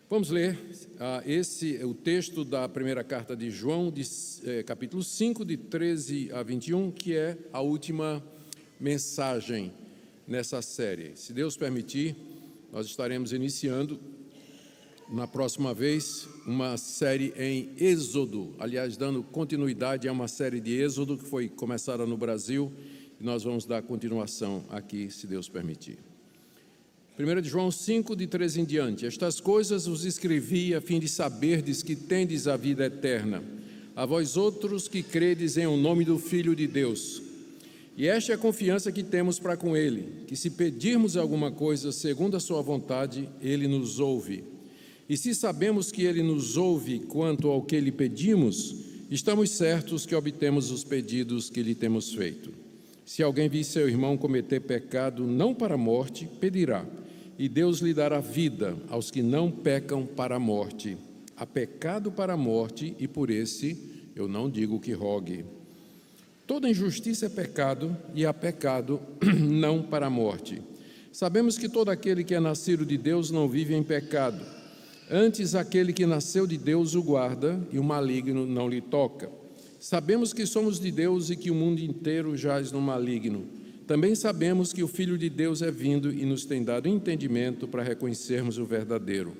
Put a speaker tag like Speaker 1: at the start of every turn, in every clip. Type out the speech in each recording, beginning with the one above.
Speaker 1: Vamos ler esse é o texto da primeira carta de João, capítulo 5, de 13 a 21, que é a última mensagem nessa série. Se Deus permitir, nós estaremos iniciando na próxima vez uma série em Êxodo, aliás, dando continuidade a uma série de Êxodo que foi começada no Brasil, e nós vamos dar continuação aqui, se Deus permitir. 1 de João 5, de 13 em diante. Estas coisas vos escrevi a fim de saberdes que tendes a vida eterna, a vós outros que credes em o nome do Filho de Deus. E esta é a confiança que temos para com Ele, que se pedirmos alguma coisa segundo a sua vontade, Ele nos ouve. E se sabemos que Ele nos ouve quanto ao que lhe pedimos, estamos certos que obtemos os pedidos que lhe temos feito. Se alguém vir seu irmão cometer pecado não para a morte, pedirá, e Deus lhe dará vida aos que não pecam para a morte. Há pecado para a morte, e por esse eu não digo que rogue. Toda injustiça é pecado, e há pecado não para a morte. Sabemos que todo aquele que é nascido de Deus não vive em pecado. Antes, aquele que nasceu de Deus o guarda, e o maligno não lhe toca. Sabemos que somos de Deus e que o mundo inteiro jaz no maligno. Também sabemos que o Filho de Deus é vindo e nos tem dado entendimento para reconhecermos o verdadeiro.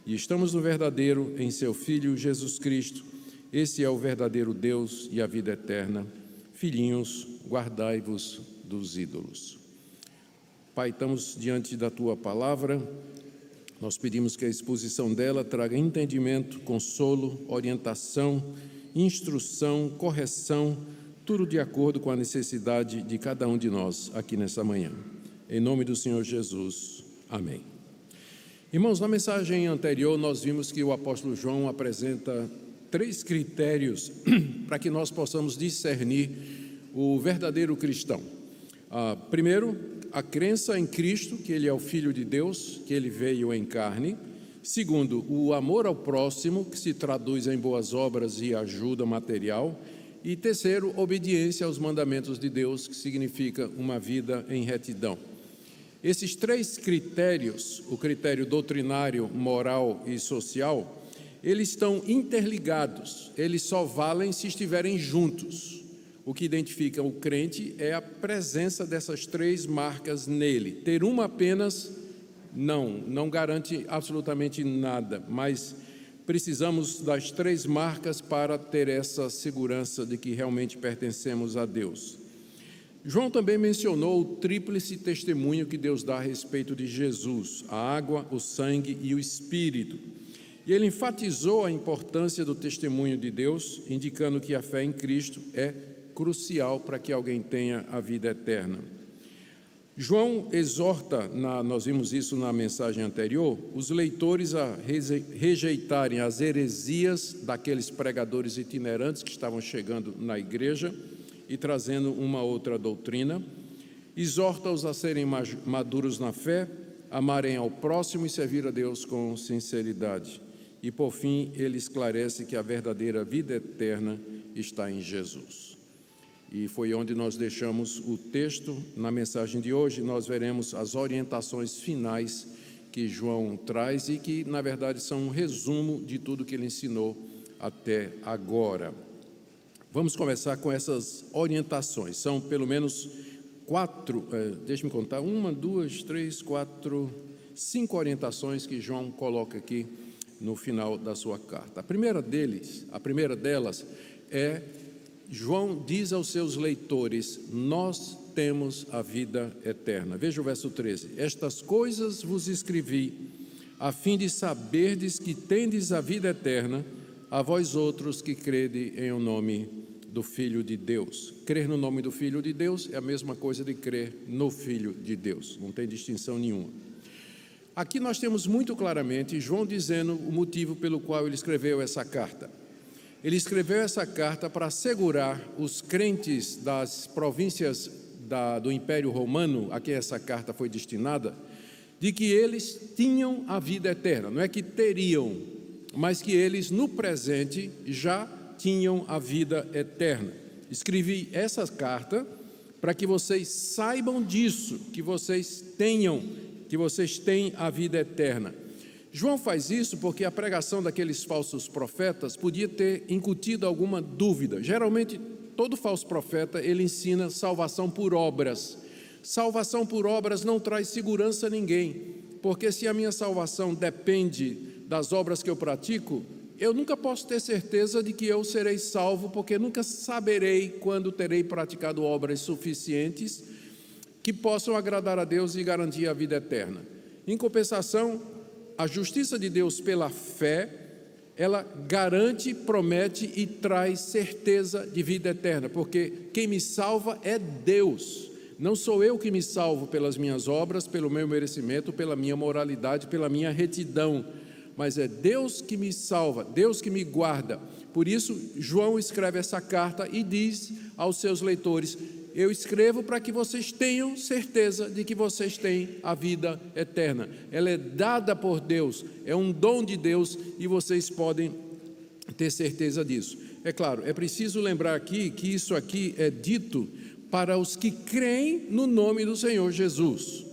Speaker 1: E estamos no verdadeiro em seu Filho Jesus Cristo. Esse é o verdadeiro Deus e a vida eterna. Filhinhos, guardai-vos dos ídolos. Pai, estamos diante da Tua palavra. Nós pedimos que a exposição dela traga entendimento, consolo, orientação, instrução, correção, tudo de acordo com a necessidade de cada um de nós aqui nessa manhã. Em nome do Senhor Jesus. Amém. Irmãos, na mensagem anterior nós vimos que o apóstolo João apresenta 3 critérios para que nós possamos discernir o verdadeiro cristão. Primeiro, a crença em Cristo, que Ele é o Filho de Deus, que Ele veio em carne. Segundo, o amor ao próximo, que se traduz em boas obras e ajuda material. E terceiro, obediência aos mandamentos de Deus, que significa uma vida em retidão. Esses 3 critérios, o critério doutrinário, moral e social, eles estão interligados, eles só valem se estiverem juntos. O que identifica o crente é a presença dessas 3 marcas nele. Ter uma apenas não garante absolutamente nada, mas precisamos das 3 marcas para ter essa segurança de que realmente pertencemos a Deus. João também mencionou o tríplice testemunho que Deus dá a respeito de Jesus, a água, o sangue e o Espírito. E ele enfatizou a importância do testemunho de Deus, indicando que a fé em Cristo é crucial para que alguém tenha a vida eterna. João exorta, nós vimos isso na mensagem anterior, os leitores a rejeitarem as heresias daqueles pregadores itinerantes que estavam chegando na igreja e trazendo uma outra doutrina. Exorta-os a serem maduros na fé, amarem ao próximo e servir a Deus com sinceridade. E, por fim, ele esclarece que a verdadeira vida eterna está em Jesus. E foi onde nós deixamos o texto. Na mensagem de hoje nós veremos as orientações finais que João traz e que, na verdade, são um resumo de tudo que ele ensinou até agora. Vamos começar com essas orientações. São pelo menos 4, deixe-me contar, 1, 2, 3, 4, 5 orientações que João coloca aqui no final da sua carta. A primeira delas é: João diz aos seus leitores, nós temos a vida eterna. Veja o verso 13. Estas coisas vos escrevi, a fim de saberdes que tendes a vida eterna, a vós outros que crede em o nome do Filho de Deus. Crer no nome do Filho de Deus é a mesma coisa de crer no Filho de Deus. Não tem distinção nenhuma. Aqui nós temos muito claramente João dizendo o motivo pelo qual ele escreveu essa carta. Ele escreveu essa carta para assegurar os crentes das províncias do Império Romano, a quem essa carta foi destinada, de que eles tinham a vida eterna. Não é que teriam, mas que eles no presente já tinham a vida eterna. Escrevi essa carta para que vocês saibam disso, que vocês têm a vida eterna. João faz isso porque a pregação daqueles falsos profetas podia ter incutido alguma dúvida. Geralmente, todo falso profeta, ele ensina salvação por obras. Salvação por obras não traz segurança a ninguém, porque se a minha salvação depende das obras que eu pratico, eu nunca posso ter certeza de que eu serei salvo, porque nunca saberei quando terei praticado obras suficientes que possam agradar a Deus e garantir a vida eterna. Em compensação, a justiça de Deus pela fé, ela garante, promete e traz certeza de vida eterna, porque quem me salva é Deus. Não sou eu que me salvo pelas minhas obras, pelo meu merecimento, pela minha moralidade, pela minha retidão, mas é Deus que me salva, Deus que me guarda. Por isso, João escreve essa carta e diz aos seus leitores: eu escrevo para que vocês tenham certeza de que vocês têm a vida eterna. Ela é dada por Deus, é um dom de Deus e vocês podem ter certeza disso. É claro, é preciso lembrar aqui que isso aqui é dito para os que creem no nome do Senhor Jesus.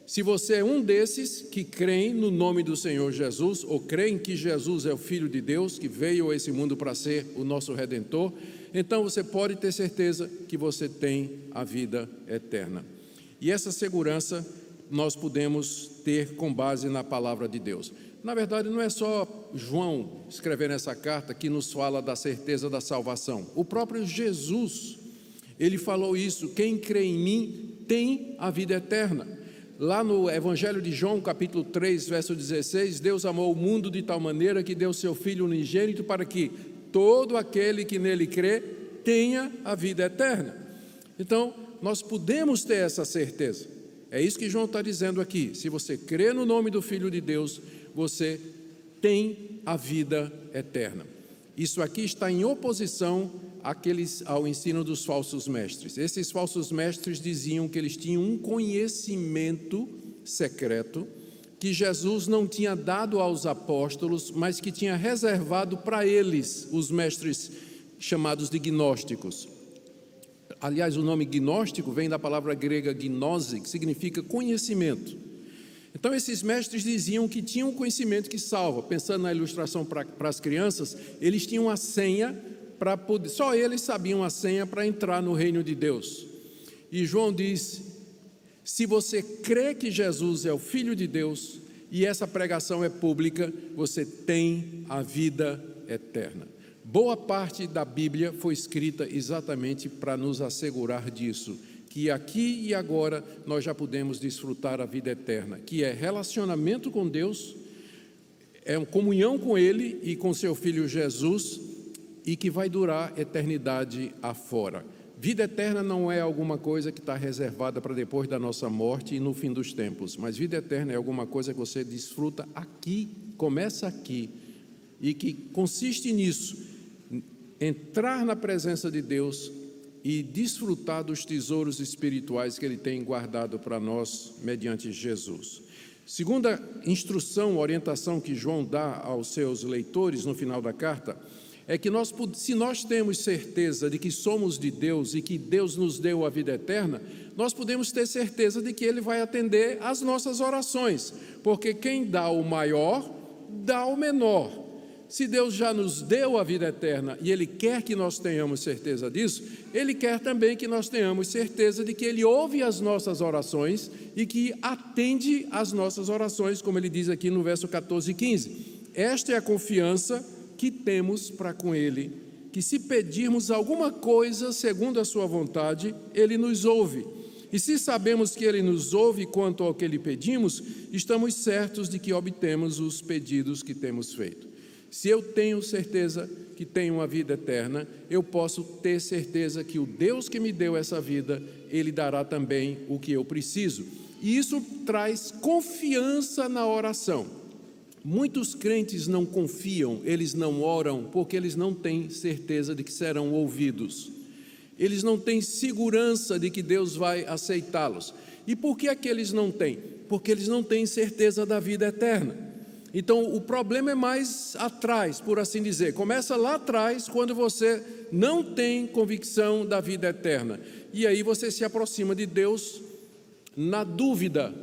Speaker 1: Se você é um desses que creem no nome do Senhor Jesus, ou creem que Jesus é o Filho de Deus, que veio a esse mundo para ser o nosso Redentor, então você pode ter certeza que você tem a vida eterna. E essa segurança nós podemos ter com base na palavra de Deus. Na verdade, não é só João escrevendo essa carta que nos fala da certeza da salvação. O próprio Jesus, ele falou isso: quem crê em mim tem a vida eterna. Lá no Evangelho de João, capítulo 3, verso 16, Deus amou o mundo de tal maneira que deu seu Filho unigênito para que todo aquele que nele crê tenha a vida eterna. Então, nós podemos ter essa certeza. É isso que João está dizendo aqui. Se você crê no nome do Filho de Deus, você tem a vida eterna. Isso aqui está em oposição ao ensino dos falsos mestres. Esses falsos mestres diziam que eles tinham um conhecimento secreto que Jesus não tinha dado aos apóstolos, mas que tinha reservado para eles, os mestres chamados de gnósticos. Aliás, o nome gnóstico vem da palavra grega gnose, que significa conhecimento. Então, esses mestres diziam que tinham um conhecimento que salva. Pensando na ilustração para as crianças, eles tinham a senha para poder, só eles sabiam a senha para entrar no reino de Deus. E João diz: se você crê que Jesus é o Filho de Deus e essa pregação é pública, você tem a vida eterna. Boa parte da Bíblia foi escrita exatamente para nos assegurar disso, que aqui e agora nós já podemos desfrutar a vida eterna, que é relacionamento com Deus, é uma comunhão com Ele e com seu Filho Jesus, e que vai durar eternidade afora. Vida eterna não é alguma coisa que está reservada para depois da nossa morte e no fim dos tempos, mas vida eterna é alguma coisa que você desfruta aqui, começa aqui, e que consiste nisso: entrar na presença de Deus e desfrutar dos tesouros espirituais que Ele tem guardado para nós mediante Jesus. Segunda instrução, orientação que João dá aos seus leitores no final da carta, é que se nós temos certeza de que somos de Deus e que Deus nos deu a vida eterna, nós podemos ter certeza de que Ele vai atender às nossas orações, porque quem dá o maior, dá o menor. Se Deus já nos deu a vida eterna e Ele quer que nós tenhamos certeza disso, Ele quer também que nós tenhamos certeza de que Ele ouve as nossas orações e que atende às nossas orações, como Ele diz aqui no verso 14 e 15. Esta é a confiança que temos para com Ele, que se pedirmos alguma coisa segundo a sua vontade, Ele nos ouve. E se sabemos que Ele nos ouve quanto ao que lhe pedimos, estamos certos de que obtemos os pedidos que temos feito. Se eu tenho certeza que tenho uma vida eterna, eu posso ter certeza que o Deus que me deu essa vida, Ele dará também o que eu preciso. E isso traz confiança na oração. Muitos crentes não confiam, eles não oram, porque eles não têm certeza de que serão ouvidos. Eles não têm segurança de que Deus vai aceitá-los. E por que é que eles não têm? Porque eles não têm certeza da vida eterna. Então, o problema é mais atrás, por assim dizer. Começa lá atrás, quando você não tem convicção da vida eterna. E aí você se aproxima de Deus na dúvida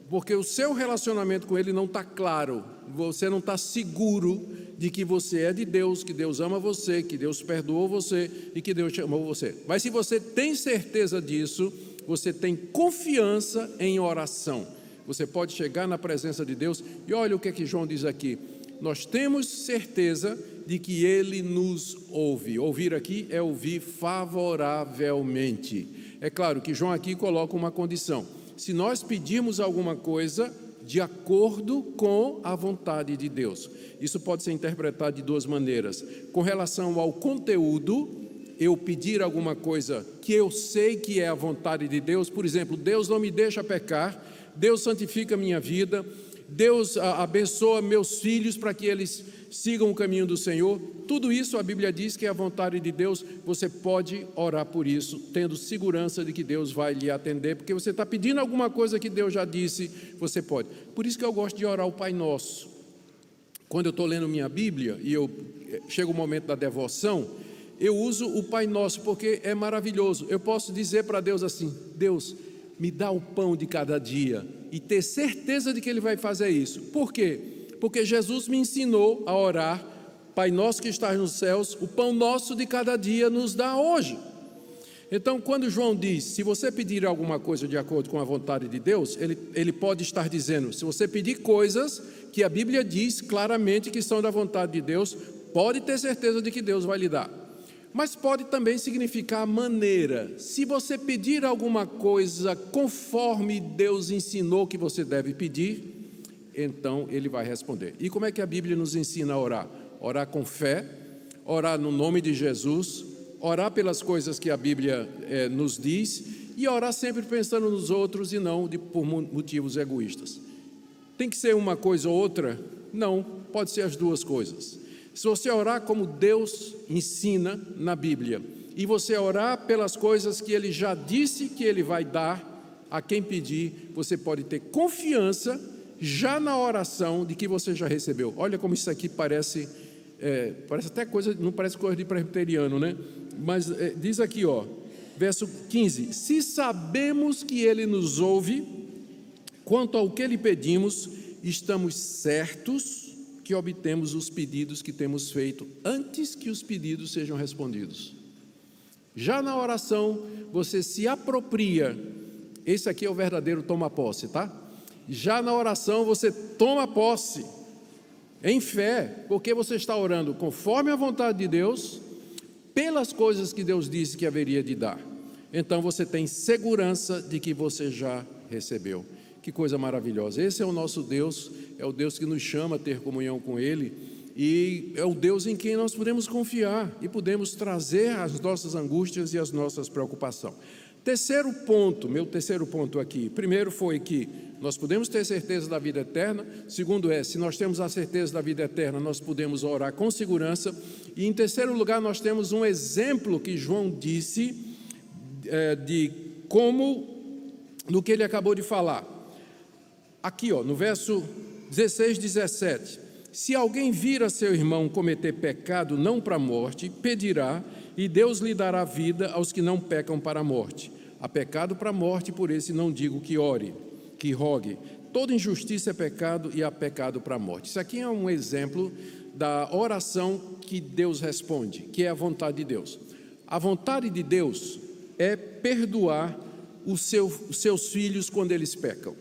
Speaker 1: porque o seu relacionamento com Ele não está claro, você não está seguro de que você é de Deus, que Deus ama você, que Deus perdoou você e que Deus chamou você. Mas se você tem certeza disso, você tem confiança em oração. Você pode chegar na presença de Deus e olha o que é que João diz aqui. Nós temos certeza de que Ele nos ouve. Ouvir aqui é ouvir favoravelmente. É claro que João aqui coloca uma condição. Se nós pedirmos alguma coisa de acordo com a vontade de Deus. Isso pode ser interpretado de duas maneiras. Com relação ao conteúdo, eu pedir alguma coisa que eu sei que é a vontade de Deus, por exemplo, Deus não me deixa pecar, Deus santifica a minha vida, Deus abençoa meus filhos para que eles sigam o caminho do Senhor. Tudo isso a Bíblia diz que é a vontade de Deus. Você pode orar por isso, tendo segurança de que Deus vai lhe atender, porque você está pedindo alguma coisa que Deus já disse, você pode. Por isso que eu gosto de orar o Pai Nosso. Quando eu estou lendo minha Bíblia e chega o momento da devoção, eu uso o Pai Nosso, porque é maravilhoso. Eu posso dizer para Deus assim: Deus, me dá o pão de cada dia, e ter certeza de que Ele vai fazer isso. Por quê? Porque Jesus me ensinou a orar: Pai nosso que estás nos céus, o pão nosso de cada dia nos dá hoje. Então, quando João diz, se você pedir alguma coisa de acordo com a vontade de Deus, ele pode estar dizendo, se você pedir coisas que a Bíblia diz claramente que são da vontade de Deus, pode ter certeza de que Deus vai lhe dar. Mas pode também significar a maneira. Se você pedir alguma coisa conforme Deus ensinou que você deve pedir, então Ele vai responder. E como é que a Bíblia nos ensina a orar? Orar com fé, orar no nome de Jesus, orar pelas coisas que a Bíblia nos diz e orar sempre pensando nos outros e não por motivos egoístas. Tem que ser uma coisa ou outra? Não, pode ser as duas coisas. Se você orar como Deus ensina na Bíblia e você orar pelas coisas que Ele já disse que Ele vai dar a quem pedir, você pode ter confiança já na oração de que você já recebeu. Olha como isso aqui parece até coisa, não parece coisa de presbiteriano, né? Mas diz aqui, ó, verso 15: se sabemos que Ele nos ouve, quanto ao que lhe pedimos, estamos certos que obtemos os pedidos que temos feito antes que os pedidos sejam respondidos. Já na oração, você se apropria. Esse aqui é o verdadeiro toma-posse, tá? Já na oração, você toma posse em fé, porque você está orando conforme a vontade de Deus, pelas coisas que Deus disse que haveria de dar. Então você tem segurança de que você já recebeu. Que coisa maravilhosa. Esse é o nosso Deus, é o Deus que nos chama a ter comunhão com Ele, e é o Deus em quem nós podemos confiar e podemos trazer as nossas angústias e as nossas preocupações. Terceiro ponto, meu terceiro ponto aqui. Primeiro foi que nós podemos ter certeza da vida eterna. Segundo se nós temos a certeza da vida eterna, nós podemos orar com segurança. E em terceiro lugar, nós temos um exemplo que João disse de como, no que ele acabou de falar. Aqui, ó, no verso 16, 17, se alguém vir a seu irmão cometer pecado não para a morte, pedirá, e Deus lhe dará vida aos que não pecam para a morte. Há pecado para a morte, por esse não digo que ore, que rogue. Toda injustiça é pecado e há pecado para a morte. Isso aqui é um exemplo da oração que Deus responde, que é a vontade de Deus. A vontade de Deus é perdoar os seus filhos quando eles pecam.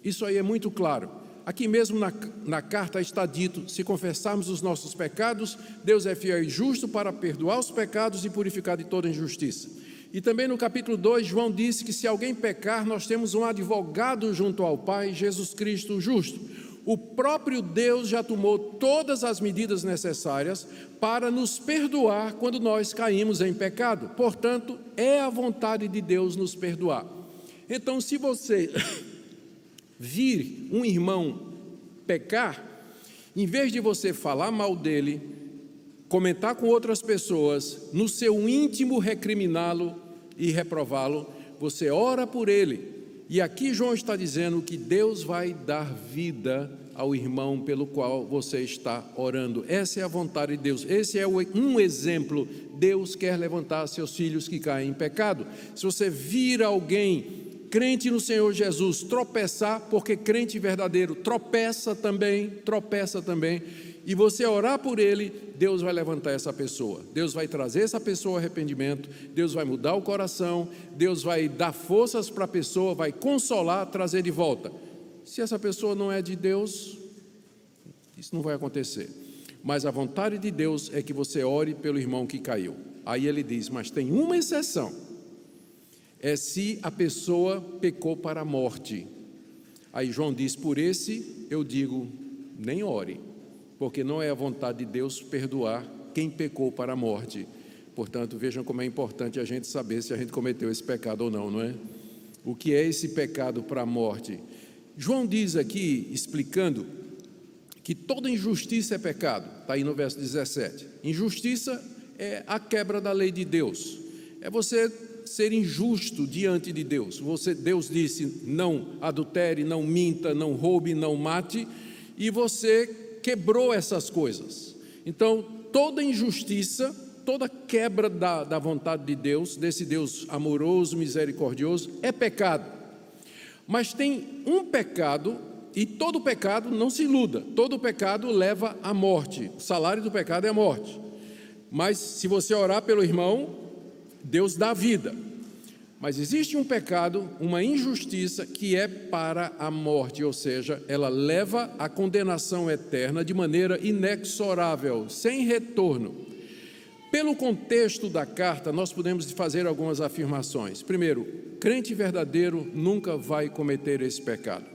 Speaker 1: Isso aí é muito claro. Aqui mesmo na carta está dito: se confessarmos os nossos pecados, Deus é fiel e justo para perdoar os pecados e purificar de toda injustiça. E também no capítulo 2, João disse que se alguém pecar, nós temos um advogado junto ao Pai, Jesus Cristo o justo. O próprio Deus já tomou todas as medidas necessárias para nos perdoar quando nós caímos em pecado. Portanto, é a vontade de Deus nos perdoar. Então, se você vir um irmão pecar, em vez de você falar mal dele, comentar com outras pessoas, no seu íntimo recriminá-lo e reprová-lo, você ora por ele. E aqui João está dizendo que Deus vai dar vida ao irmão pelo qual você está orando. Essa é a vontade de Deus. Esse é um exemplo. Deus quer levantar seus filhos que caem em pecado. Se você vir alguém crente no Senhor Jesus tropeçar, porque crente verdadeiro tropeça também, e você orar por ele, Deus vai levantar essa pessoa, Deus vai trazer essa pessoa ao arrependimento, Deus vai mudar o coração, Deus vai dar forças para a pessoa, vai consolar, trazer de volta. Se essa pessoa não é de Deus, isso não vai acontecer. Mas a vontade de Deus é que você ore pelo irmão que caiu. Aí ele diz, mas tem uma exceção, é se a pessoa pecou para a morte. Aí João diz, por esse eu digo, nem ore, porque não é a vontade de Deus perdoar quem pecou para a morte. Portanto, vejam como é importante a gente saber se a gente cometeu esse pecado ou não, não é? O que é esse pecado para a morte? João diz aqui, explicando, que toda injustiça é pecado, está aí no verso 17. Injustiça é a quebra da lei de Deus, é você ser injusto diante de Deus. Deus disse, não adultere, não minta, não roube, não mate, e você quebrou essas coisas. Então, toda injustiça, toda quebra da vontade de Deus, desse Deus amoroso, misericordioso, é pecado. Mas tem um pecado, e todo pecado, não se iluda, todo pecado leva à morte, o salário do pecado é a morte. Mas se você orar pelo irmão, Deus dá vida. Mas existe um pecado, uma injustiça que é para a morte, ou seja, ela leva à condenação eterna de maneira inexorável, sem retorno. Pelo contexto da carta, nós podemos fazer algumas afirmações. Primeiro, crente verdadeiro nunca vai cometer esse pecado.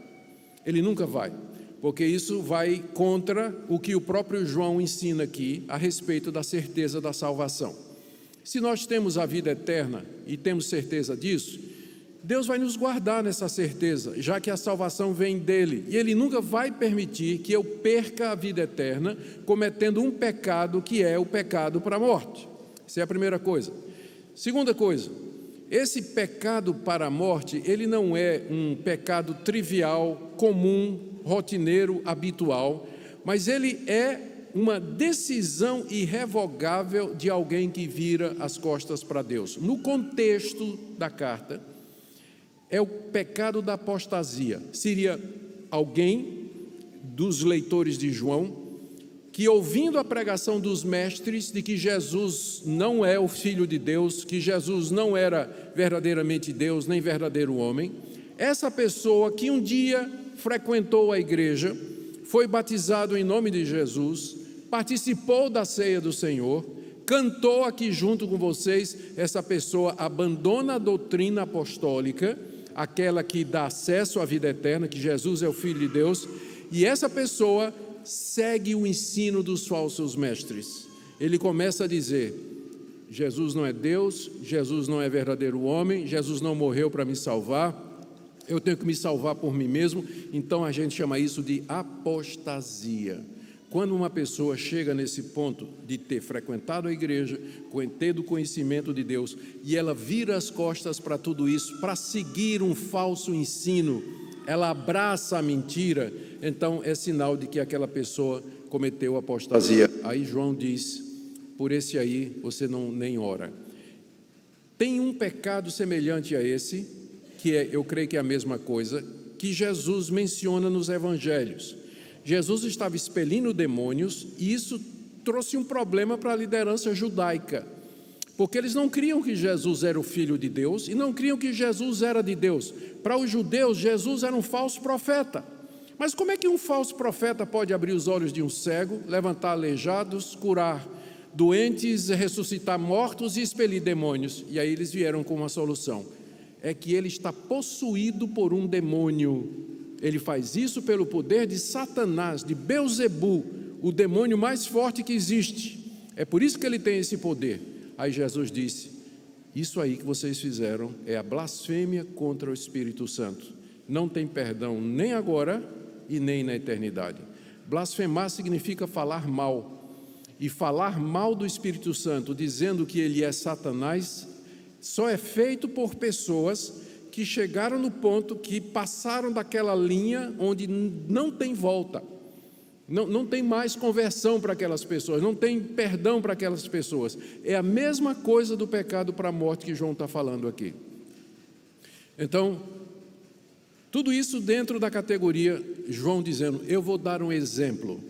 Speaker 1: Ele nunca vai, porque isso vai contra o que o próprio João ensina aqui a respeito da certeza da salvação. Se nós temos a vida eterna e temos certeza disso, Deus vai nos guardar nessa certeza, já que a salvação vem dele, e ele nunca vai permitir que eu perca a vida eterna cometendo um pecado que é o pecado para a morte. Essa é a primeira coisa. Segunda coisa, esse pecado para a morte, ele não é um pecado trivial, comum, rotineiro, habitual, mas ele é uma decisão irrevogável de alguém que vira as costas para Deus. No contexto da carta, é o pecado da apostasia. Seria alguém dos leitores de João que, ouvindo a pregação dos mestres de que Jesus não é o Filho de Deus, que Jesus não era verdadeiramente Deus, nem verdadeiro homem, essa pessoa que um dia frequentou a igreja, foi batizado em nome de Jesus, participou da ceia do Senhor, cantou aqui junto com vocês, essa pessoa abandona a doutrina apostólica, aquela que dá acesso à vida eterna, que Jesus é o Filho de Deus, e essa pessoa segue o ensino dos falsos mestres. Ele começa a dizer, Jesus não é Deus, Jesus não é verdadeiro homem, Jesus não morreu para me salvar, eu tenho que me salvar por mim mesmo. Então a gente chama isso de apostasia. Quando uma pessoa chega nesse ponto de ter frequentado a igreja, ter do conhecimento de Deus, e ela vira as costas para tudo isso, para seguir um falso ensino, ela abraça a mentira, então é sinal de que aquela pessoa cometeu apostasia. Aí João diz, por esse aí você nem ora. Tem um pecado semelhante a esse, que eu creio que é a mesma coisa, que Jesus menciona nos evangelhos. Jesus estava expelindo demônios e isso trouxe um problema para a liderança judaica, porque eles não criam que Jesus era o Filho de Deus e não criam que Jesus era de Deus. Para os judeus, Jesus era um falso profeta. Mas como é que um falso profeta pode abrir os olhos de um cego, levantar aleijados, curar doentes, ressuscitar mortos e expelir demônios? E aí eles vieram com uma solução, é que ele está possuído por um demônio. Ele faz isso pelo poder de Satanás, de Belzebu, o demônio mais forte que existe. É por isso que ele tem esse poder. Aí Jesus disse, isso aí que vocês fizeram é a blasfêmia contra o Espírito Santo. Não tem perdão nem agora e nem na eternidade. Blasfemar significa falar mal. E falar mal do Espírito Santo, dizendo que ele é Satanás, só é feito por pessoas que chegaram no ponto que passaram daquela linha onde não tem volta, não tem mais conversão para aquelas pessoas, não tem perdão para aquelas pessoas. É a mesma coisa do pecado para a morte que João está falando aqui. Então, Tudo isso dentro da categoria, João dizendo, eu vou dar um exemplo.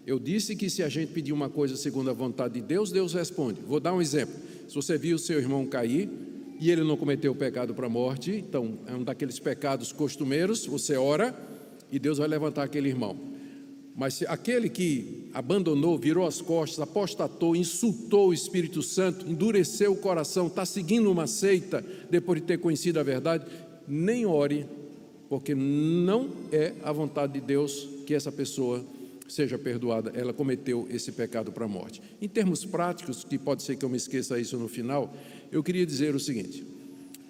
Speaker 1: Eu disse que se a gente pedir uma coisa segundo a vontade de Deus, Deus responde. Vou dar um exemplo. Se você viu o seu irmão cair e ele não cometeu o pecado para a morte, então é um daqueles pecados costumeiros, você ora e Deus vai levantar aquele irmão. Mas se aquele que abandonou, virou as costas, apostatou, insultou o Espírito Santo, endureceu o coração, está seguindo uma seita depois de ter conhecido a verdade, nem ore, porque não é a vontade de Deus que essa pessoa seja perdoada, ela cometeu esse pecado para a morte. Em termos práticos, que pode ser que eu me esqueça isso no final, eu queria dizer o seguinte: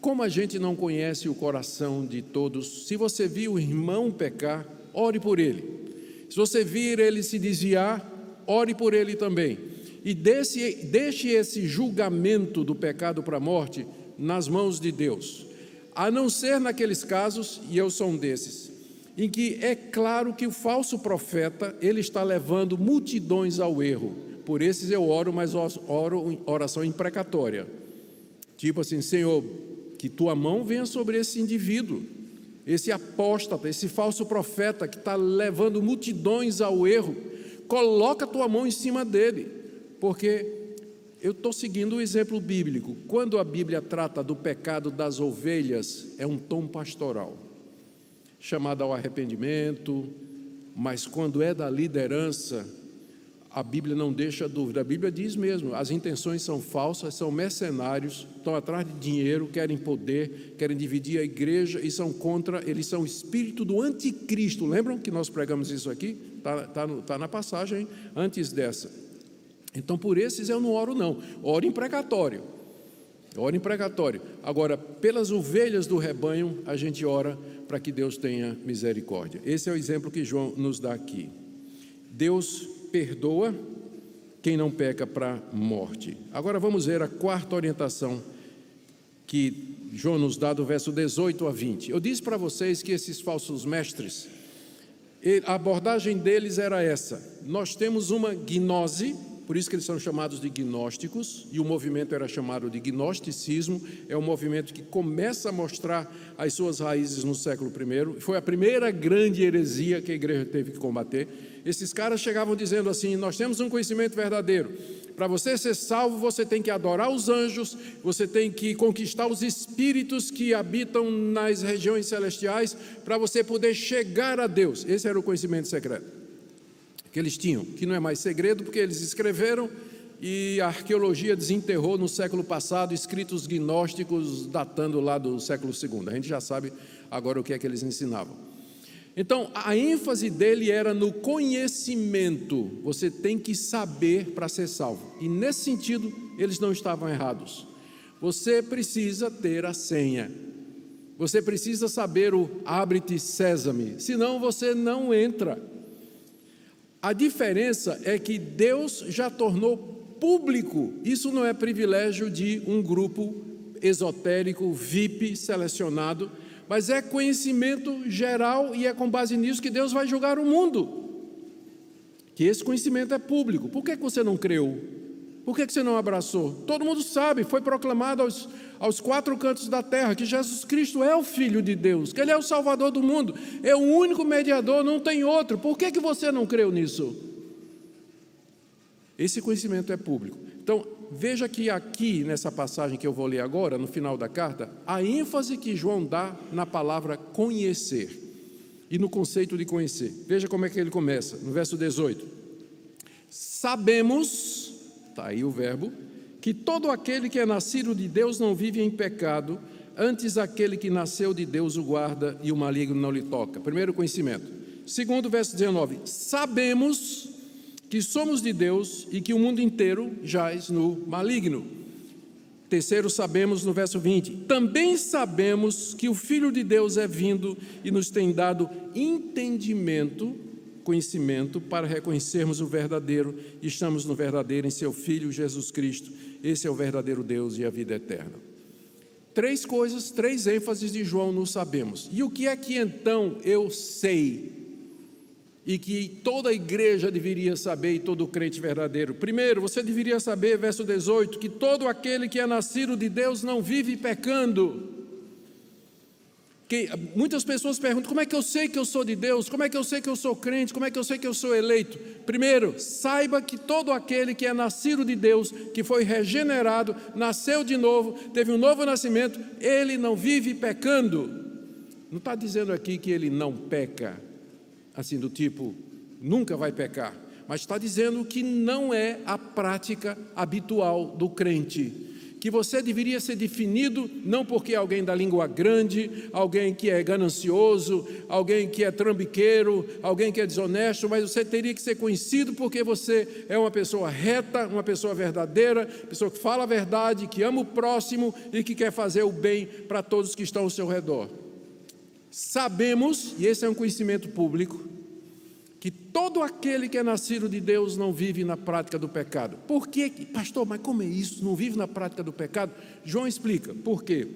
Speaker 1: como a gente não conhece o coração de todos, se você viu o irmão pecar, ore por ele. Se você vir ele se desviar, ore por ele também. E deixe esse julgamento do pecado para a morte nas mãos de Deus. A não ser naqueles casos, e eu sou um desses, em que é claro que o falso profeta, ele está levando multidões ao erro. Por esses eu oro, mas oro em oração imprecatória. Tipo assim, Senhor, que tua mão venha sobre esse indivíduo, esse apóstata, esse falso profeta que está levando multidões ao erro, coloca a tua mão em cima dele, porque eu estou seguindo o exemplo bíblico. Quando a Bíblia trata do pecado das ovelhas, é um tom pastoral, chamado ao arrependimento, mas quando é da liderança, a Bíblia não deixa dúvida. A Bíblia diz mesmo, as intenções são falsas, são mercenários, estão atrás de dinheiro, querem poder, querem dividir a igreja e são contra, eles são o espírito do anticristo. Lembram que nós pregamos isso aqui? Está na passagem antes dessa. Então por esses eu não oro não, oro em precatório. Ora em pregatório. Agora, pelas ovelhas do rebanho, a gente ora para que Deus tenha misericórdia. Esse é o exemplo que João nos dá aqui. Deus perdoa quem não peca para a morte. Agora vamos ver a quarta orientação que João nos dá do verso 18 a 20. Eu disse para vocês que esses falsos mestres, a abordagem deles era essa: nós temos uma gnose, por isso que eles são chamados de gnósticos, e o movimento era chamado de gnosticismo. É um movimento que começa a mostrar as suas raízes no século I, foi a primeira grande heresia que a igreja teve que combater. Esses caras chegavam dizendo assim: nós temos um conhecimento verdadeiro, para você ser salvo você tem que adorar os anjos, você tem que conquistar os espíritos que habitam nas regiões celestiais, para você poder chegar a Deus. Esse era o conhecimento secreto que eles tinham, que não é mais segredo, porque eles escreveram e a arqueologia desenterrou no século passado escritos gnósticos datando lá do século II. A gente já sabe agora o que é que eles ensinavam. Então, a ênfase dele era no conhecimento. Você tem que saber para ser salvo. E nesse sentido, eles não estavam errados. Você precisa ter a senha. Você precisa saber o abre-te sésame, senão você não entra. A diferença é que Deus já tornou público. Isso não é privilégio de um grupo esotérico, VIP, selecionado, mas é conhecimento geral, e é com base nisso que Deus vai julgar o mundo. Que esse conhecimento é público. Por que você não creu? Por que você não abraçou? Todo mundo sabe, foi proclamado aos quatro cantos da terra que Jesus Cristo é o Filho de Deus, que Ele é o Salvador do mundo, é o único mediador, não tem outro. Por que você não creu nisso? Esse conhecimento é público. Então, veja que aqui, nessa passagem que eu vou ler agora, no final da carta, a ênfase que João dá na palavra conhecer e no conceito de conhecer. Veja como é que ele começa, no verso 18. Sabemos, está aí o verbo, que todo aquele que é nascido de Deus não vive em pecado, antes aquele que nasceu de Deus o guarda e o maligno não lhe toca. Primeiro, conhecimento. Segundo, verso 19, sabemos que somos de Deus e que o mundo inteiro jaz no maligno. Terceiro, sabemos no verso 20, também sabemos que o Filho de Deus é vindo e nos tem dado entendimento, conhecimento, para reconhecermos o verdadeiro, e estamos no verdadeiro em seu Filho Jesus Cristo. Esse é o verdadeiro Deus e a vida eterna. Três coisas, três ênfases de João no sabemos. E o que é que então eu sei e que toda a igreja deveria saber, e todo crente verdadeiro? Primeiro, você deveria saber, verso 18, que todo aquele que é nascido de Deus não vive pecando. Muitas pessoas perguntam: como é que eu sei que eu sou de Deus? Como é que eu sei que eu sou crente? Como é que eu sei que eu sou eleito? Primeiro, saiba que todo aquele que é nascido de Deus, que foi regenerado, nasceu de novo, teve um novo nascimento, ele não vive pecando. Não está dizendo aqui que ele não peca, assim do tipo, nunca vai pecar, mas está dizendo que não é a prática habitual do crente, que você deveria ser definido não porque é alguém da língua grande, alguém que é ganancioso, alguém que é trambiqueiro, alguém que é desonesto, mas você teria que ser conhecido porque você é uma pessoa reta, uma pessoa verdadeira, pessoa que fala a verdade, que ama o próximo e que quer fazer o bem para todos que estão ao seu redor. Sabemos, e esse é um conhecimento público, que todo aquele que é nascido de Deus não vive na prática do pecado. Por quê? Pastor, mas como é isso? Não vive na prática do pecado? João explica. Por quê?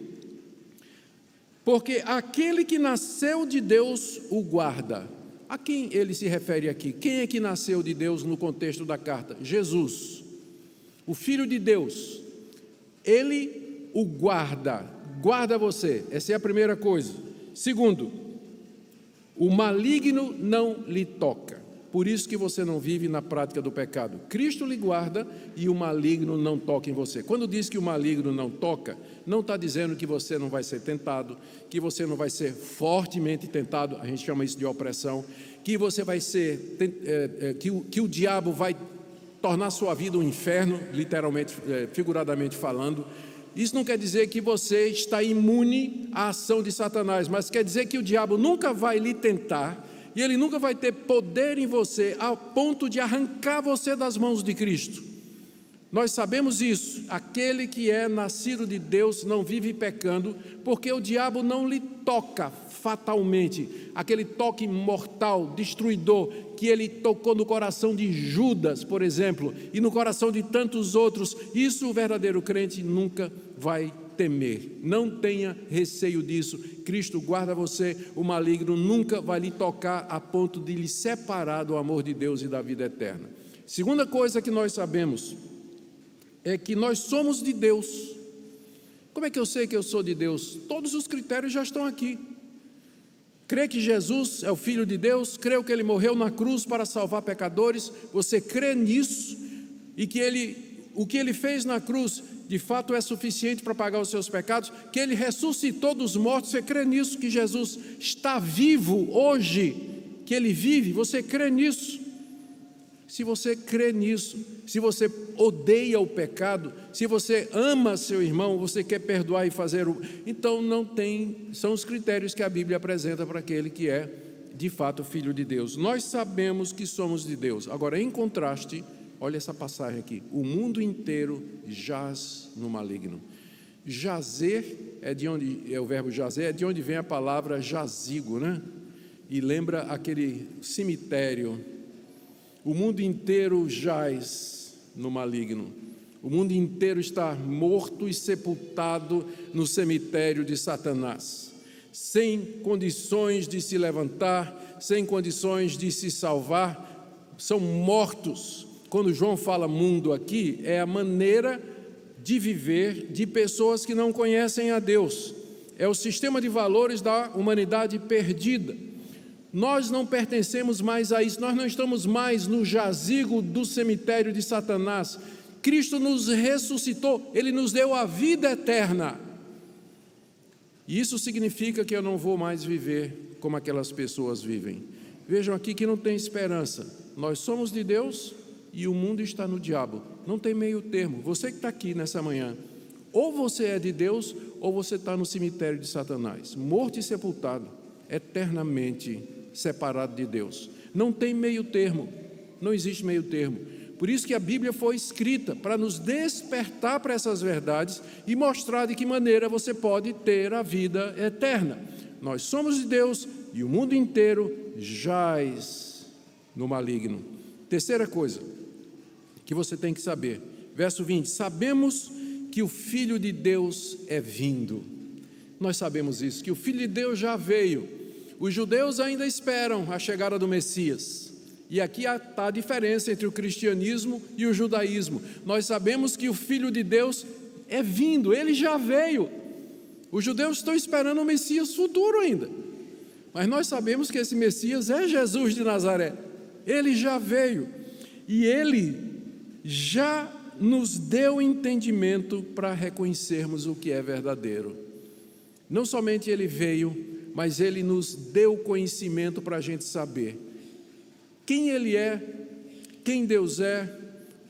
Speaker 1: Porque aquele que nasceu de Deus o guarda. A quem ele se refere aqui? Quem é que nasceu de Deus no contexto da carta? Jesus, o Filho de Deus. Ele o guarda você. Essa é a primeira coisa. Segundo, o maligno não lhe toca, por isso que você não vive na prática do pecado. Cristo lhe guarda e o maligno não toca em você. Quando diz que o maligno não toca, não está dizendo que você não vai ser tentado, que você não vai ser fortemente tentado, a gente chama isso de opressão, que você vai ser, que o diabo vai tornar sua vida um inferno, literalmente, figuradamente falando. Isso não quer dizer que você está imune à ação de Satanás, mas quer dizer que o diabo nunca vai lhe tentar e ele nunca vai ter poder em você ao ponto de arrancar você das mãos de Cristo. Nós sabemos isso. Aquele que é nascido de Deus não vive pecando, porque o diabo não lhe toca fatalmente. Aquele toque mortal, destruidor, que ele tocou no coração de Judas, por exemplo, e no coração de tantos outros, isso o verdadeiro crente nunca vai temer. Não tenha receio disso. Cristo guarda você, o maligno nunca vai lhe tocar a ponto de lhe separar do amor de Deus e da vida eterna. Segunda coisa que nós sabemos é que nós somos de Deus. Como é que eu sei que eu sou de Deus? Todos os critérios já estão aqui. Crê que Jesus é o Filho de Deus, crê que Ele morreu na cruz para salvar pecadores, você crê nisso e que o que Ele fez na cruz de fato é suficiente para pagar os seus pecados, que Ele ressuscitou dos mortos, você crê nisso, que Jesus está vivo hoje, que Ele vive, você crê nisso? Se você crê nisso, se você odeia o pecado, se você ama seu irmão, você quer perdoar e fazer então não tem, são os critérios que a Bíblia apresenta para aquele que é de fato filho de Deus. Nós sabemos que somos de Deus. Agora, em contraste, olha essa passagem aqui: o mundo inteiro jaz no maligno. Jazer é de onde é o verbo jazer, é de onde vem a palavra jazigo, né? E lembra aquele cemitério. O mundo inteiro jaz no maligno. O mundo inteiro está morto e sepultado no cemitério de Satanás, sem condições de se levantar, sem condições de se salvar, são mortos. Quando João fala mundo aqui, é a maneira de viver de pessoas que não conhecem a Deus. É o sistema de valores da humanidade perdida. Nós não pertencemos mais a isso, nós não estamos mais no jazigo do cemitério de Satanás. Cristo nos ressuscitou, Ele nos deu a vida eterna. E isso significa que eu não vou mais viver como aquelas pessoas vivem. Vejam aqui que não tem esperança. Nós somos de Deus e o mundo está no diabo. Não tem meio termo. Você que está aqui nessa manhã, ou você é de Deus ou você está no cemitério de Satanás, morto e sepultado, eternamente separado de Deus. Não tem meio termo, não existe meio termo. Por isso que a Bíblia foi escrita, para nos despertar para essas verdades e mostrar de que maneira você pode ter a vida eterna. Nós somos de Deus e o mundo inteiro jaz no maligno. Terceira coisa que você tem que saber, verso 20: sabemos que o Filho de Deus é vindo. Nós sabemos isso, que o Filho de Deus já veio. Os judeus ainda esperam a chegada do Messias. E aqui está a diferença entre o cristianismo e o judaísmo. Nós sabemos que o Filho de Deus é vindo, Ele já veio. Os judeus estão esperando o Messias futuro ainda. Mas nós sabemos que esse Messias é Jesus de Nazaré. Ele já veio. E ele já nos deu entendimento para reconhecermos o que é verdadeiro. Não somente ele veio, mas ele nos deu conhecimento para a gente saber quem ele é, quem Deus é,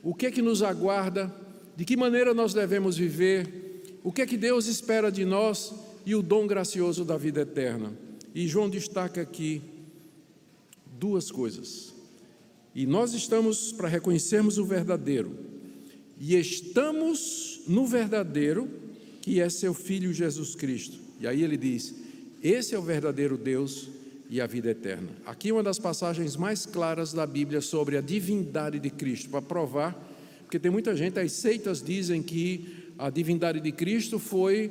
Speaker 1: o que é que nos aguarda, de que maneira nós devemos viver, o que é que Deus espera de nós e o dom gracioso da vida eterna. E João destaca aqui duas coisas. E nós estamos para reconhecermos o verdadeiro. E estamos no verdadeiro, que é seu Filho Jesus Cristo. E aí ele diz, esse é o verdadeiro Deus e a vida eterna. Aqui uma das passagens mais claras da Bíblia sobre a divindade de Cristo, para provar, porque tem muita gente, as seitas dizem que a divindade de Cristo foi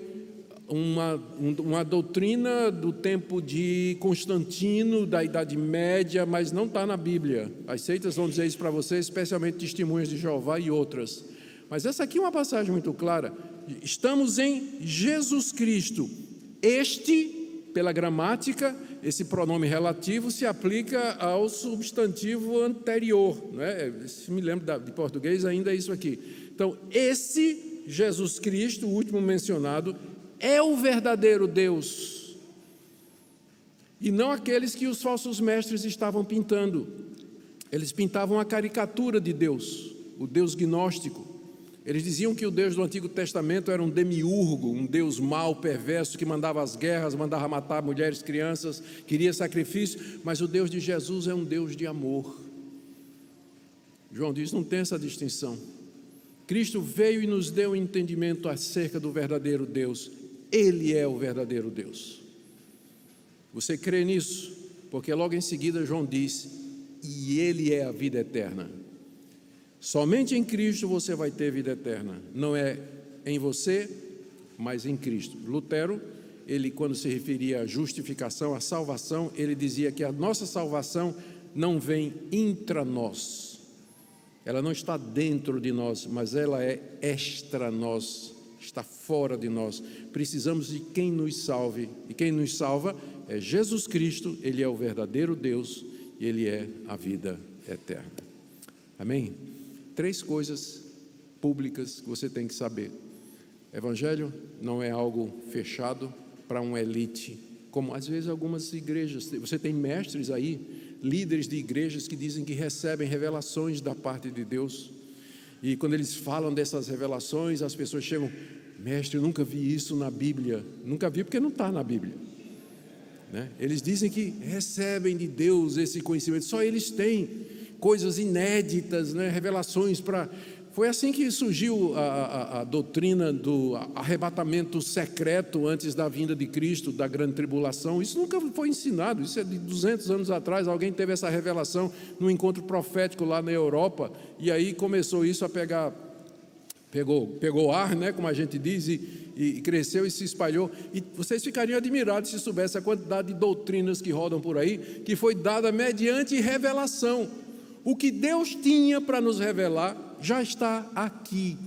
Speaker 1: uma doutrina do tempo de Constantino, da Idade Média, mas não está na Bíblia. As seitas vão dizer isso para vocês, especialmente Testemunhas de Jeová e outras. Mas essa aqui é uma passagem muito clara. Estamos em Jesus Cristo. Pela gramática, esse pronome relativo se aplica ao substantivo anterior, né? Se me lembro de português, ainda é isso aqui. Então, esse Jesus Cristo, o último mencionado, é o verdadeiro Deus, e não aqueles que os falsos mestres estavam pintando. Eles pintavam a caricatura de Deus, o Deus gnóstico. Eles diziam que o Deus do Antigo Testamento era um demiurgo, um Deus mau, perverso, que mandava as guerras, mandava matar mulheres, crianças, queria sacrifício, mas o Deus de Jesus é um Deus de amor. João diz, não tem essa distinção. Cristo veio e nos deu entendimento acerca do verdadeiro Deus. Ele é o verdadeiro Deus. Você crê nisso? Porque logo em seguida João diz, e Ele é a vida eterna. Somente em Cristo você vai ter vida eterna. Não é em você, mas em Cristo. Lutero, ele quando se referia à justificação, à salvação, ele dizia que a nossa salvação não vem intra nós. Ela não está dentro de nós, mas ela é extra nós, está fora de nós. Precisamos de quem nos salve. E quem nos salva é Jesus Cristo, Ele é o verdadeiro Deus e Ele é a vida eterna. Amém? 3 coisas públicas que você tem que saber. Evangelho não é algo fechado para uma elite, como às vezes algumas igrejas. Você tem mestres aí, líderes de igrejas que dizem que recebem revelações da parte de Deus. E quando eles falam dessas revelações, as pessoas chegam, mestre, eu nunca vi isso na Bíblia. Nunca vi porque não está na Bíblia, né? Eles dizem que recebem de Deus esse conhecimento, só eles têm coisas inéditas, né? Revelações para... Foi assim que surgiu a doutrina do arrebatamento secreto antes da vinda de Cristo, da grande tribulação. Isso nunca foi ensinado, isso é de 200 anos atrás. Alguém teve essa revelação num encontro profético lá na Europa, e aí começou isso a pegar, pegou ar, né, como a gente diz, e cresceu e se espalhou. E vocês ficariam admirados se soubessem a quantidade de doutrinas que rodam por aí, que foi dada mediante revelação. O que Deus tinha para nos revelar já está aqui.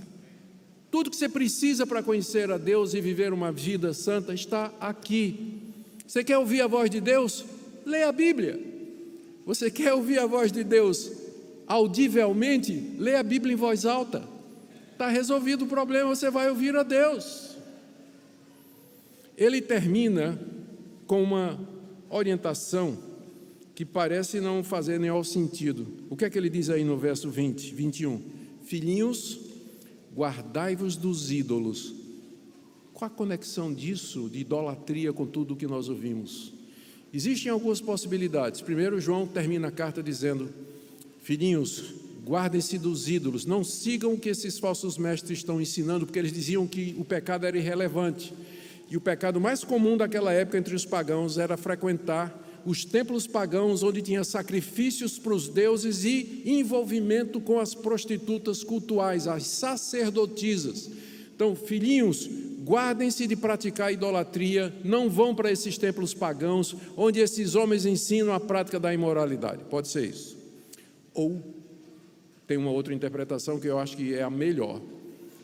Speaker 1: Tudo que você precisa para conhecer a Deus e viver uma vida santa está aqui. Você quer ouvir a voz de Deus? Leia a Bíblia. Você quer ouvir a voz de Deus audivelmente? Leia a Bíblia em voz alta. Está resolvido o problema, você vai ouvir a Deus. Ele termina com uma orientação que parece não fazer nenhum sentido. O que é que ele diz aí no verso 20, 21? Filhinhos, guardai-vos dos ídolos. Qual a conexão disso, de idolatria, com tudo o que nós ouvimos? Existem algumas possibilidades. Primeiro, João termina a carta dizendo, filhinhos, guardem-se dos ídolos, não sigam o que esses falsos mestres estão ensinando, porque eles diziam que o pecado era irrelevante. E o pecado mais comum daquela época entre os pagãos era frequentar os templos pagãos, onde tinha sacrifícios para os deuses e envolvimento com as prostitutas cultuais, as sacerdotisas. Então, filhinhos, guardem-se de praticar idolatria, não vão para esses templos pagãos, onde esses homens ensinam a prática da imoralidade. Pode ser isso. Ou, tem uma outra interpretação que eu acho que é a melhor.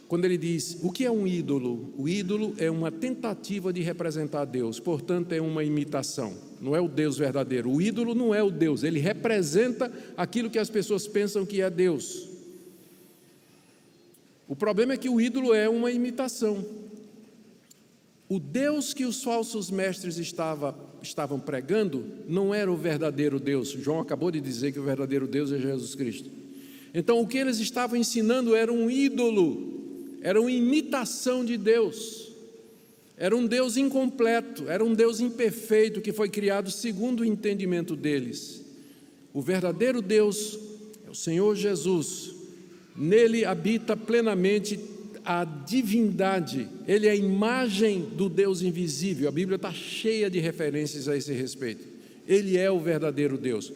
Speaker 1: quando ele diz, o que é um ídolo? O ídolo é uma tentativa de representar Deus, portanto é uma imitação, não é o Deus verdadeiro. O ídolo não é o Deus, ele representa aquilo que as pessoas pensam que é Deus. O problema é que o ídolo é uma imitação. O Deus que os falsos mestres estavam pregando não era o verdadeiro Deus. João acabou de dizer que o verdadeiro Deus é Jesus Cristo. Então o que eles estavam ensinando era um ídolo, era uma imitação de Deus, era um Deus incompleto, era um Deus imperfeito que foi criado segundo o entendimento deles. O verdadeiro Deus é o Senhor Jesus, nele habita plenamente a divindade, ele é a imagem do Deus invisível, a Bíblia está cheia de referências a esse respeito, ele é o verdadeiro Deus.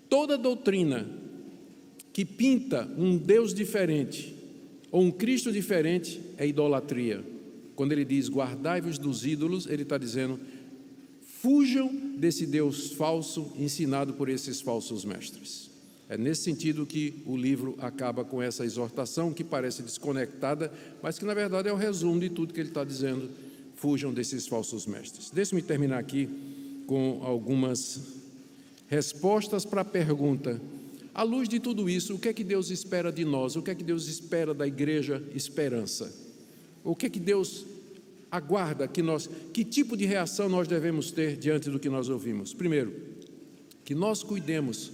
Speaker 1: Toda doutrina que pinta um Deus diferente, ou um Cristo diferente, é idolatria. Quando ele diz, guardai-vos dos ídolos, ele está dizendo, fujam desse Deus falso, ensinado por esses falsos mestres. É nesse sentido que o livro acaba com essa exortação, que parece desconectada, mas que na verdade é o resumo de tudo que ele está dizendo, fujam desses falsos mestres. Deixe-me terminar aqui com algumas respostas para a pergunta, à luz de tudo isso, o que é que Deus espera de nós? O que é que Deus espera da igreja Esperança? O que é que Deus aguarda que tipo de reação nós devemos ter diante do que nós ouvimos? Primeiro, que nós cuidemos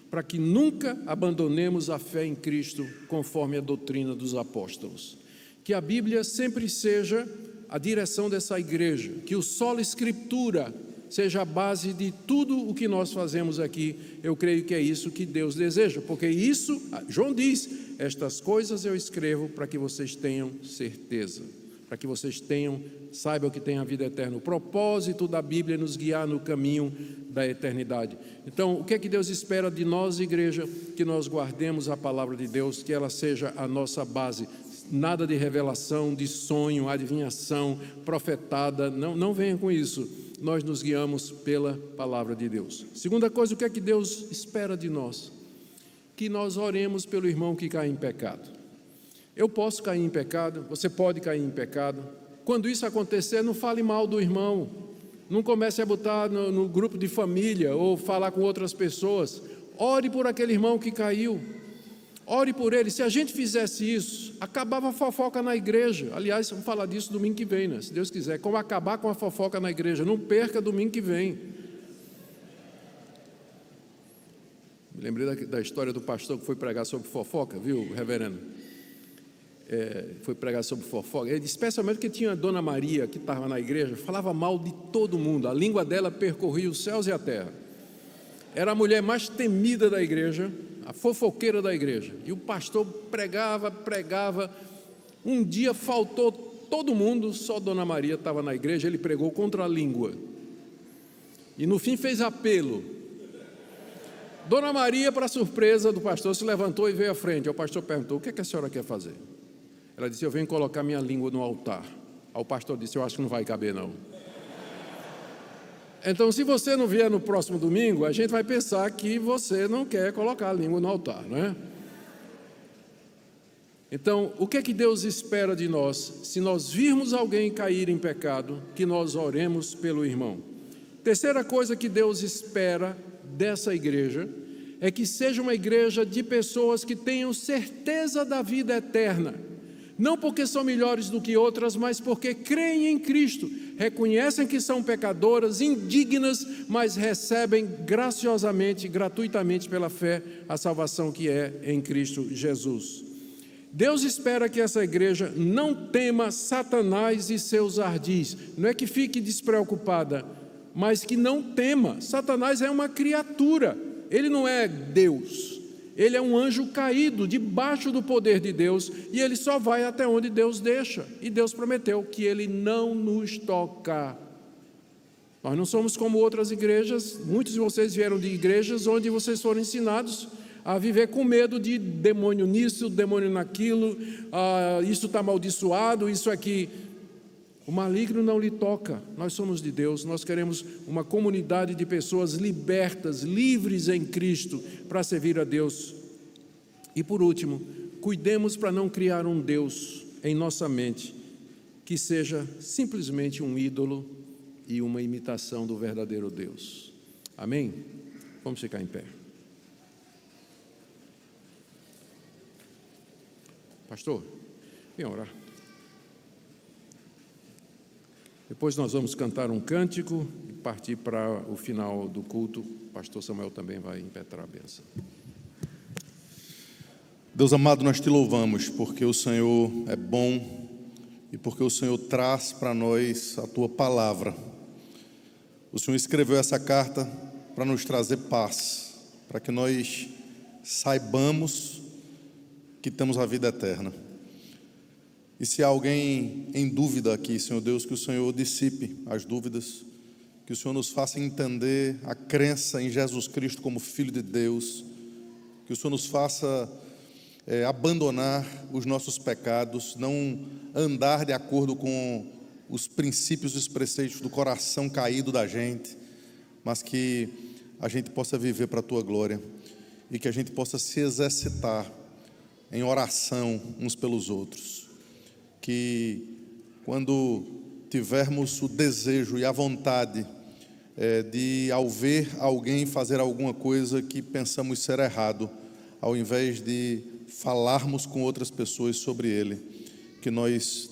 Speaker 1: para que nunca abandonemos a fé em Cristo conforme a doutrina dos apóstolos. Que a Bíblia sempre seja a direção dessa igreja, que o sola Escritura seja a base de tudo o que nós fazemos aqui. Eu creio que é isso que Deus deseja, porque isso, João diz, estas coisas eu escrevo para que vocês tenham certeza, para que vocês saibam que tem a vida eterna. O propósito da Bíblia é nos guiar no caminho da eternidade. Então, o que é que Deus espera de nós, igreja? Que nós guardemos a palavra de Deus, que ela seja a nossa base. Nada de revelação, de sonho, adivinhação, profetada, não venha com isso. Nós nos guiamos pela palavra de Deus. Segunda coisa, o que é que Deus espera de nós? Que nós oremos pelo irmão que cai em pecado. Eu posso cair em pecado, você pode cair em pecado. Quando isso acontecer, não fale mal do irmão. Não comece a botar no grupo de família ou falar com outras pessoas. Ore por aquele irmão que caiu. Ore por ele. Se a gente fizesse isso, acabava a fofoca na igreja. Aliás, vamos falar disso domingo que vem, né? Se Deus quiser. Como acabar com a fofoca na igreja. Não perca domingo que vem. Me lembrei da história do pastor que foi pregar sobre fofoca, viu, reverendo? Foi pregar sobre fofoca. Especialmente porque tinha a Dona Maria, que estava na igreja, falava mal de todo mundo. A língua dela percorria os céus e a terra. Era a mulher mais temida da igreja, a fofoqueira da igreja. E o pastor pregava. Um dia faltou todo mundo, só Dona Maria estava na igreja, ele pregou contra a língua. E no fim fez apelo. Dona Maria, para surpresa do pastor, se levantou e veio à frente. O pastor perguntou, o que é que a senhora quer fazer? Ela disse, eu venho colocar minha língua no altar. Aí o pastor disse, eu acho que não vai caber não. Então, se você não vier no próximo domingo, a gente vai pensar que você não quer colocar a língua no altar, não é? Então, o que é que Deus espera de nós? Se nós virmos alguém cair em pecado, que nós oremos pelo irmão. Terceira coisa que Deus espera dessa igreja é que seja uma igreja de pessoas que tenham certeza da vida eterna. Não porque são melhores do que outras, mas porque creem em Cristo, reconhecem que são pecadoras, indignas, mas recebem graciosamente, gratuitamente pela fé, a salvação que é em Cristo Jesus. Deus espera que essa igreja não tema Satanás e seus ardis. Não é que fique despreocupada, mas que não tema. Satanás é uma criatura, ele não é Deus. Ele é um anjo caído, debaixo do poder de Deus, e ele só vai até onde Deus deixa. E Deus prometeu que ele não nos toca. Nós não somos como outras igrejas. Muitos de vocês vieram de igrejas onde vocês foram ensinados a viver com medo de demônio nisso, demônio naquilo, isso está amaldiçoado, isso aqui. O maligno não lhe toca. Nós somos de Deus, nós queremos uma comunidade de pessoas libertas, livres em Cristo, para servir a Deus. E por último, cuidemos para não criar um Deus em nossa mente que seja simplesmente um ídolo e uma imitação do verdadeiro Deus. Amém? Vamos ficar em pé. Pastor, vem orar. Depois nós vamos cantar um cântico e partir para o final do culto. O pastor Samuel também vai impetrar a bênção.
Speaker 2: Deus amado, nós te louvamos porque o Senhor é bom e porque o Senhor traz para nós a tua palavra. O Senhor escreveu essa carta para nos trazer paz, para que nós saibamos que temos a vida eterna. E se há alguém em dúvida aqui, Senhor Deus, que o Senhor dissipe as dúvidas, que o Senhor nos faça entender a crença em Jesus Cristo como Filho de Deus, que o Senhor nos faça abandonar os nossos pecados, não andar de acordo com os princípios e os preceitos do coração caído da gente, mas que a gente possa viver para a Tua glória e que a gente possa se exercitar em oração uns pelos outros. Que quando tivermos o desejo e a vontade de, ao ver alguém fazer alguma coisa que pensamos ser errado, ao invés de falarmos com outras pessoas sobre ele, que nós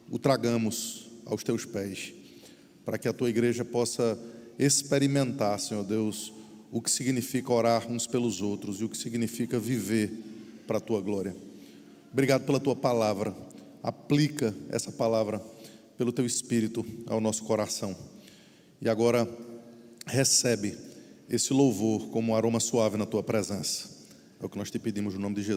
Speaker 2: o tragamos aos teus pés, para que a tua igreja possa experimentar, Senhor Deus, o que significa orar uns pelos outros e o que significa viver para a tua glória. Obrigado pela tua palavra. Aplica essa palavra pelo teu Espírito ao nosso coração. E agora recebe esse louvor como um aroma suave na tua presença. É o que nós te pedimos no nome de Jesus.